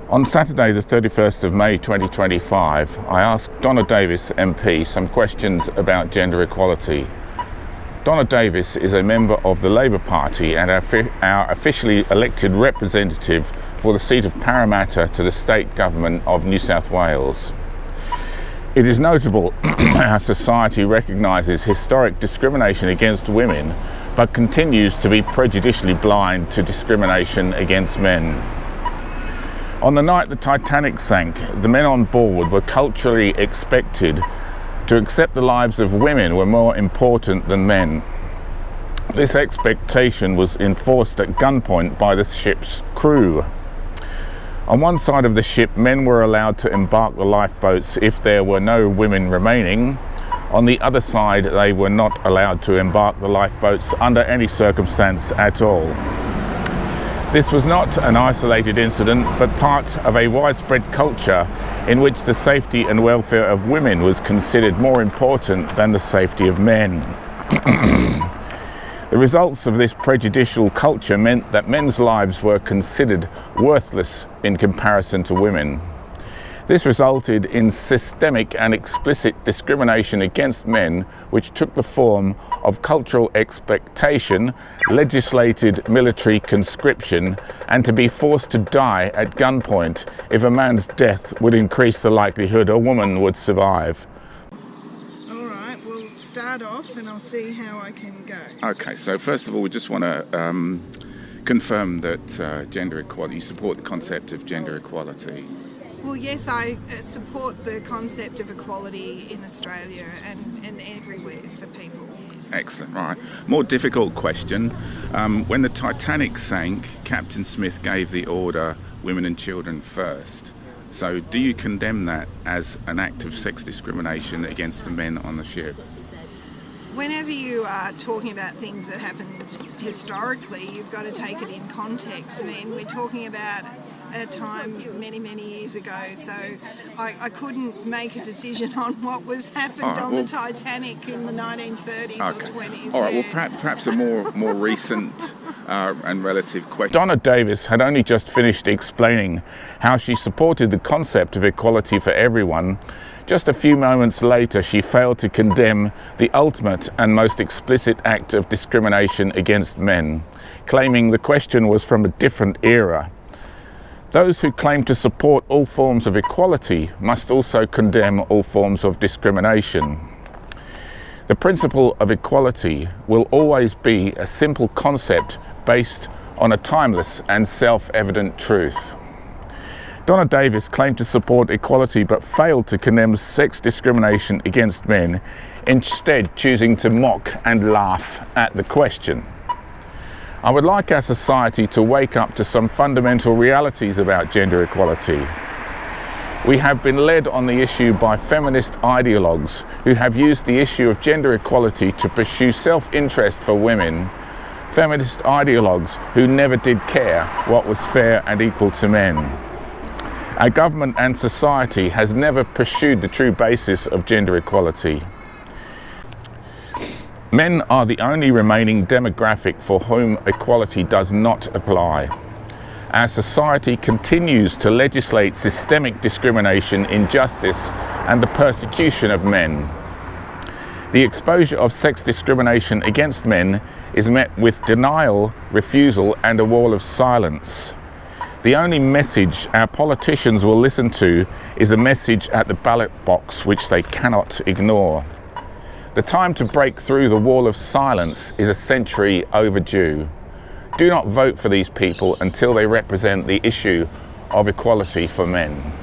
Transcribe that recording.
On Saturday the 31st of May 2025, I asked Donna Davis MP some questions about gender equality. Donna Davis is a member of the Labour Party and our officially elected representative for the seat of Parramatta to the state government of New South Wales. It is notable our society recognises historic discrimination against women, but continues to be prejudicially blind to discrimination against men. On the night the Titanic sank, the men on board were culturally expected to accept the lives of women were more important than men. This expectation was enforced at gunpoint by the ship's crew. On one side of the ship, men were allowed to embark the lifeboats if there were no women remaining. On the other side, they were not allowed to embark the lifeboats under any circumstance at all. This was not an isolated incident, but part of a widespread culture in which the safety and welfare of women was considered more important than the safety of men. The results of this prejudicial culture meant that men's lives were considered worthless in comparison to women. This resulted in systemic and explicit discrimination against men, which took the form of cultural expectation, legislated military conscription, and to be forced to die at gunpoint if a man's death would increase the likelihood a woman would survive. All right, we'll start off and I'll see how I can go. Okay, so first of all, we just want to confirm that gender equality, you support the concept of gender equality. Well, yes, I support the concept of equality in Australia and everywhere for people, yes. Excellent, right. More difficult question. When the Titanic sank, Captain Smith gave the order, women and children first. So do you condemn that as an act of sex discrimination against the men on the ship? Whenever you are talking about things that happened historically, you've got to take it in context. I mean, we're talking about a time many years ago, so I couldn't make a decision on what was happened the Titanic in the 1930s or 20s. All right, well, perhaps a more recent and relative question. Donna Davis had only just finished explaining how she supported the concept of equality for everyone. Just a few moments later, she failed to condemn the ultimate and most explicit act of discrimination against men, claiming the question was from a different era. Those who claim to support all forms of equality must also condemn all forms of discrimination. The principle of equality will always be a simple concept based on a timeless and self-evident truth. Donna Davis claimed to support equality but failed to condemn sex discrimination against men, instead choosing to mock and laugh at the question. I would like our society to wake up to some fundamental realities about gender equality. We have been led on the issue by feminist ideologues who have used the issue of gender equality to pursue self-interest for women, feminist ideologues who never did care what was fair and equal to men. Our government and society has never pursued the true basis of gender equality. Men are the only remaining demographic for whom equality does not apply. Our society continues to legislate systemic discrimination, injustice, and the persecution of men. The exposure of sex discrimination against men is met with denial, refusal, and a wall of silence. The only message our politicians will listen to is a message at the ballot box which they cannot ignore. The time to break through the wall of silence is a century overdue. Do not vote for these people until they represent the issue of equality for men.